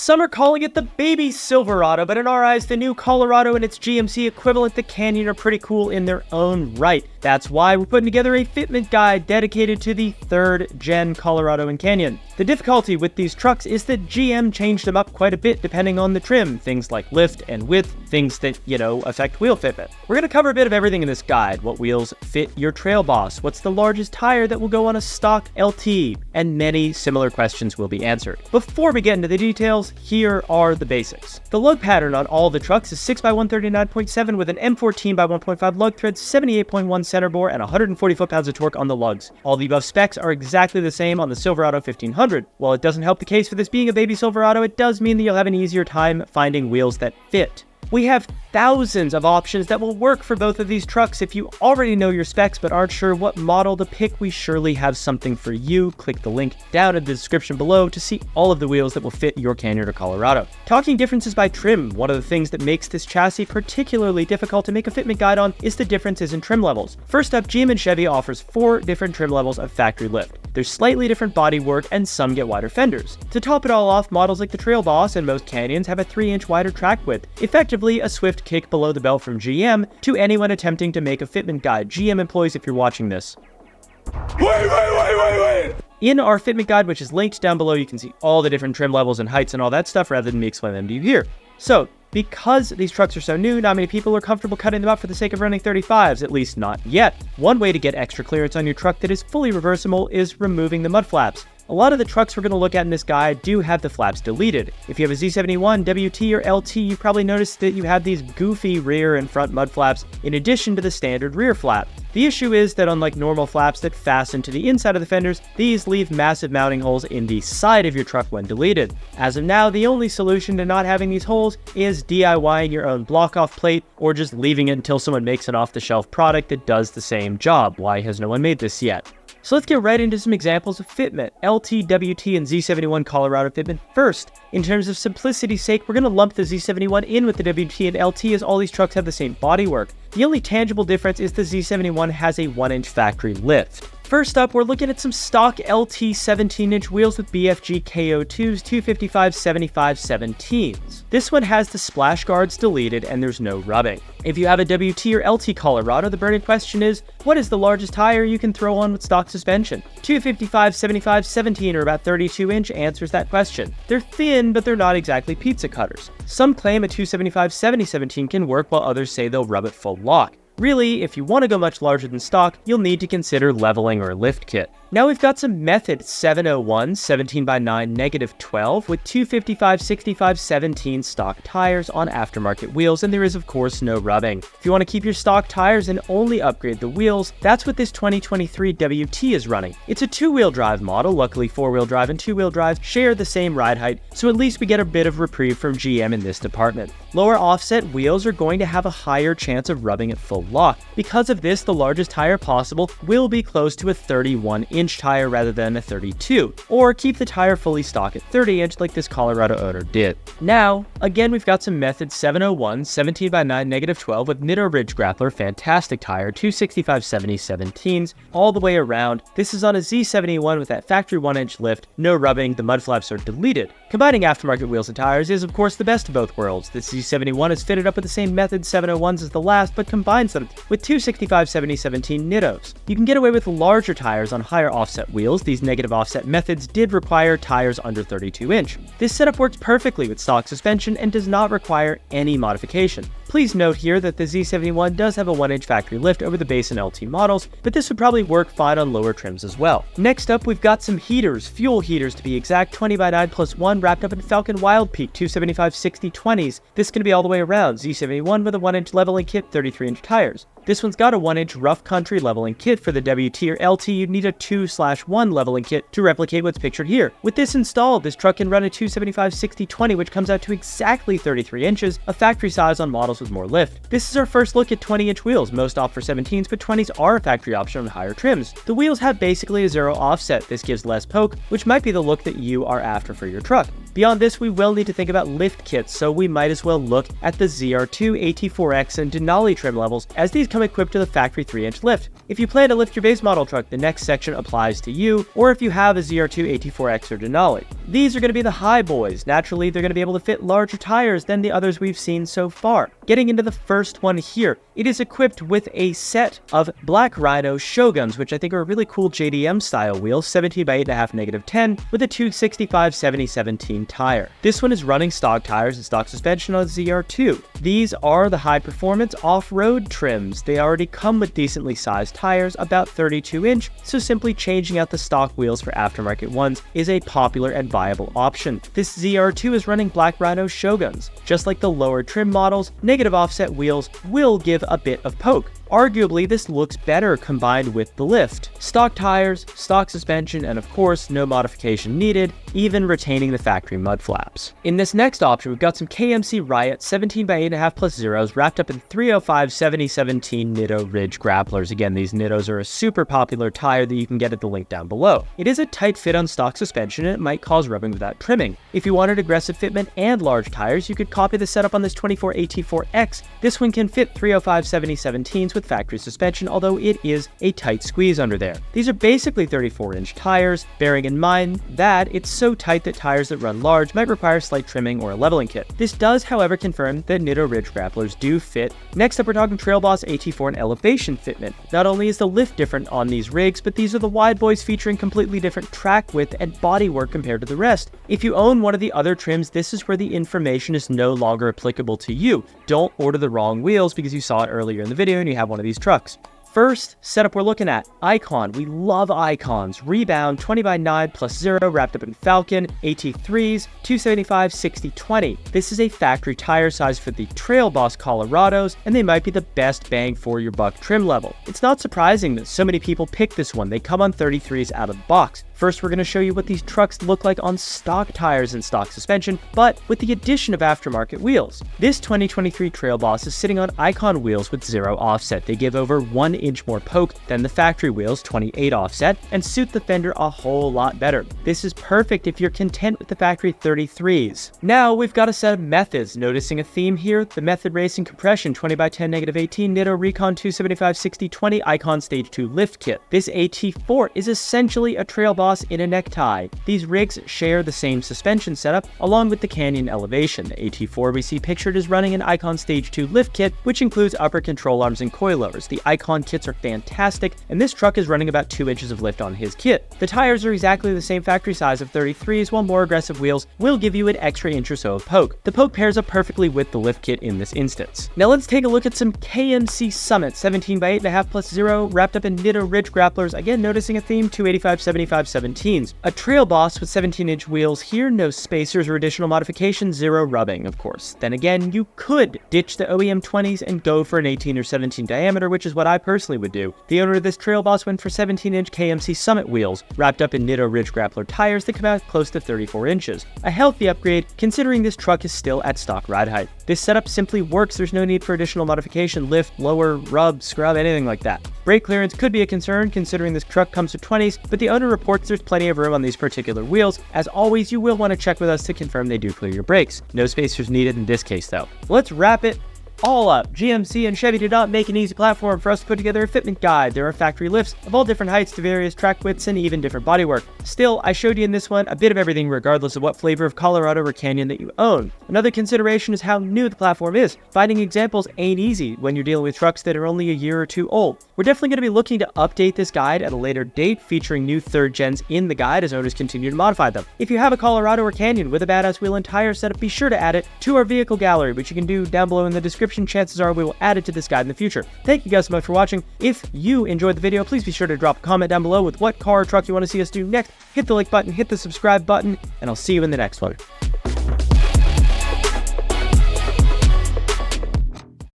Some are calling it the baby Silverado, but in our eyes, the new Colorado and its GMC equivalent, the Canyon, are pretty cool in their own right. That's why we're putting together a fitment guide dedicated to the 3rd gen Colorado and Canyon. The difficulty with these trucks is that GM changed them up quite a bit depending on the trim, things like lift and width, things that, affect wheel fitment. We're going to cover a bit of everything in this guide: what wheels fit your Trail Boss, what's the largest tire that will go on a stock LT, and many similar questions will be answered. Before we get into the details, here are the basics. The lug pattern on all the trucks is 6x139.7 with an M14x1.5 lug thread, 78.1 center bore, and 140 foot-pounds of torque on the lugs. All the above specs are exactly the same on the Silverado 1500. While it doesn't help the case for this being a baby Silverado, it does mean that you'll have an easier time finding wheels that fit. We have thousands of options that will work for both of these trucks. If you already know your specs but aren't sure what model to pick, we surely have something for you. Click the link down in the description below to see all of the wheels that will fit your Canyon or Colorado. Talking differences by trim, one of the things that makes this chassis particularly difficult to make a fitment guide on is the differences in trim levels. First up, GM and Chevy offers 4 different trim levels of factory lift. There's slightly different bodywork and some get wider fenders. To top it all off, models like the Trail Boss and most Canyons have a 3-inch wider track width, effectively a swift kick below the belt from GM to anyone attempting to make a fitment guide. GM employees, if you're watching this. Wait. In our fitment guide, which is linked down below, you can see all the different trim levels and heights and all that stuff rather than me explain them to you here. So, because these trucks are so new, not many people are comfortable cutting them up for the sake of running 35s, at least not yet. One way to get extra clearance on your truck that is fully reversible is removing the mud flaps. A lot of the trucks we're going to look at in this guide do have the flaps deleted. If you have a Z71, WT, or LT, you probably noticed that you have these goofy rear and front mud flaps in addition to the standard rear flap. The issue is that unlike normal flaps that fasten to the inside of the fenders, these leave massive mounting holes in the side of your truck when deleted. As of now, the only solution to not having these holes is DIYing your own block-off plate or just leaving it until someone makes an off-the-shelf product that does the same job. Why has no one made this yet? So let's get right into some examples of fitment, LT, WT, and Z71 Colorado fitment. First, in terms of simplicity's sake, we're going to lump the Z71 in with the WT and LT as all these trucks have the same bodywork. The only tangible difference is the Z71 has a 1-inch factory lift. First up, we're looking at some stock LT 17-inch wheels with BFG KO2s 255/75/17s. This one has the splash guards deleted and there's no rubbing. If you have a WT or LT Colorado, the burning question is, what is the largest tire you can throw on with stock suspension? 255/75/17 or about 32-inch answers that question. They're thin, but they're not exactly pizza cutters. Some claim a 275/70/17 can work, while others say they'll rub it full lock. Really, if you want to go much larger than stock, you'll need to consider leveling or a lift kit. Now we've got some Method 701 17x9 -12 with 255/65/17 stock tires on aftermarket wheels, and there is of course no rubbing. If you want to keep your stock tires and only upgrade the wheels, that's what this 2023 WT is running. It's a 2-wheel drive model. Luckily 4-wheel drive and 2-wheel drive share the same ride height, so at least we get a bit of reprieve from GM in this department. Lower offset wheels are going to have a higher chance of rubbing at full lock. Because of this, the largest tire possible will be close to a 31-inch tire rather than a 32, or keep the tire fully stock at 30-inch like this Colorado owner did. Now, again, we've got some Method 701 17x9 -12 with Nitto Ridge Grappler, fantastic tire, 265/70/17s all the way around. This is on a Z71 with that factory 1-inch lift, no rubbing, the mud flaps are deleted. Combining aftermarket wheels and tires is of course the best of both worlds. This Z71 is fitted up with the same Method 701s as the last, but combines them with 265/70/17 Nittos. You can get away with larger tires on higher offset wheels. These negative offset methods did require tires under 32-inch. This setup works perfectly with stock suspension and does not require any modification. Please note here that the Z71 does have a 1-inch factory lift over the base and LT models, but this would probably work fine on lower trims as well. Next up, we've got some heaters, fuel heaters to be exact, 20x9+1 wrapped up in Falcon Wild Peak 275/60/20s. This can be all the way around. Z71 with a 1-inch leveling kit, 33-inch tires. This one's got a 1-inch rough country leveling kit. For the WT or LT, you'd need a 2/1 leveling kit to replicate what's pictured here. With this installed, this truck can run a 275/60/20, which comes out to exactly 33 inches, a factory size on models with more lift. This is our first look at 20-inch wheels. Most opt for 17s, but 20s are a factory option on higher trims. The wheels have basically a 0 offset. This gives less poke, which might be the look that you are after for your truck. Beyond this, we will need to think about lift kits, so we might as well look at the ZR2, AT4X, and Denali trim levels, as these come come equipped with a factory 3-inch lift. If you plan to lift your base model truck, the next section applies to you, or if you have a ZR2 AT4X or Denali. These are going to be the high boys. Naturally, they're going to be able to fit larger tires than the others we've seen so far. Getting into the first one here, it is equipped with a set of black RHINO Shoguns, which I think are a really cool JDM style wheels, 17 by 8.5 -10, with a 265/70/17 tire. This one is running stock tires and stock suspension on ZR2. These are the high performance off-road trims. They already come with decently sized tires, about 32-inch, so simply changing out the stock wheels for aftermarket ones is a popular and viable option. This ZR2 is running black RHINO Shoguns. Just like the lower trim models, negative offset wheels will give a bit of poke. Arguably, this looks better combined with the lift. Stock tires, stock suspension, and of course, no modification needed, even retaining the factory mud flaps. In this next option, we've got some KMC RIOTS 17 by 8.5 plus zeros wrapped up in 305/70/17 Nitto Ridge grapplers. Again, these Nittos are a super popular tire that you can get at the link down below. It is a tight fit on stock suspension and it might cause rubbing without trimming. If you wanted aggressive fitment and large tires, you could copy the setup on this 24 AT4X. This one can fit 305/70/17s with factory suspension, although it is a tight squeeze under there. These are basically 34-inch tires, bearing in mind that it's so tight that tires that run large might require slight trimming or a leveling kit. This does, however, confirm that Nitto Ridge grapplers do fit. Next up, we're talking Trail Boss AT4 and elevation fitment. Not only is the lift different on these rigs, but these are the wide boys featuring completely different track width and bodywork compared to the rest. If you own one of the other trims, this is where the information is no longer applicable to you. Don't order the wrong wheels because you saw it earlier in the video and you have one of these trucks. First setup we're looking at, Icon. We love Icons. Rebound 20 by 9 plus 0 wrapped up in Falcon, AT3s, 275/60/20. This is a factory tire size for the Trail Boss Colorados, and they might be the best bang for your buck trim level. It's not surprising that so many people pick this one. They come on 33s out of the box. First, we're going to show you what these trucks look like on stock tires and stock suspension, but with the addition of aftermarket wheels. This 2023 Trail Boss is sitting on Icon wheels with 0 offset. They give over 1 inch more poke than the factory wheels, 28 offset, and suit the fender a whole lot better. This is perfect if you're content with the factory 33s. Now, we've got a set of methods. Noticing a theme here? The Method Racing Compression 20 by 10 -18 Nitto Recon 275/60/20 Icon Stage 2 lift kit. This AT4 is essentially a Trail Boss in a necktie. These rigs share the same suspension setup along with the Canyon elevation. The AT4 we see pictured is running an Icon Stage 2 lift kit, which includes upper control arms and coilovers. The Icon kits are fantastic, and this truck is running about 2 inches of lift on his kit. The tires are exactly the same factory size of 33s, while more aggressive wheels will give you an extra inch or so of poke. The poke pairs up perfectly with the lift kit in this instance. Now let's take a look at some KMC Summit 17 by 8.5 plus 0 wrapped up in Nitto Ridge grapplers. Again, noticing a theme, 285/75/17s. A Trail Boss with 17-inch wheels here, no spacers or additional modifications, 0 rubbing, of course. Then again, you could ditch the OEM 20s and go for an 18 or 17 diameter, which is what I personally would do. The owner of this Trail Boss went for 17-inch KMC Summit wheels, wrapped up in Nitto Ridge grappler tires that come out close to 34 inches. A healthy upgrade, considering this truck is still at stock ride height. This setup simply works. There's no need for additional modification, lift, lower, rub, scrub, anything like that. Brake clearance could be a concern considering this truck comes with 20s, but the owner reports there's plenty of room on these particular wheels. As always, you will want to check with us to confirm they do clear your brakes. No spacers needed in this case though. Let's wrap it all up. GMC and Chevy did not make an easy platform for us to put together a fitment guide. There are factory lifts of all different heights to various track widths and even different bodywork. Still, I showed you in this one a bit of everything regardless of what flavor of Colorado or Canyon that you own. Another consideration is how new the platform is. Finding examples ain't easy when you're dealing with trucks that are only a year or two old. We're definitely going to be looking to update this guide at a later date, featuring new third gens in the guide as owners continue to modify them. If you have a Colorado or Canyon with a badass wheel and tire setup, be sure to add it to our vehicle gallery, which you can do down below in the description. Chances are we will add it to this guide in the future. Thank you guys so much for watching. If you enjoyed the video, please be sure to drop a comment down below with what car or truck you want to see us do next. Hit the like button, hit the subscribe button, and I'll see you in the next one.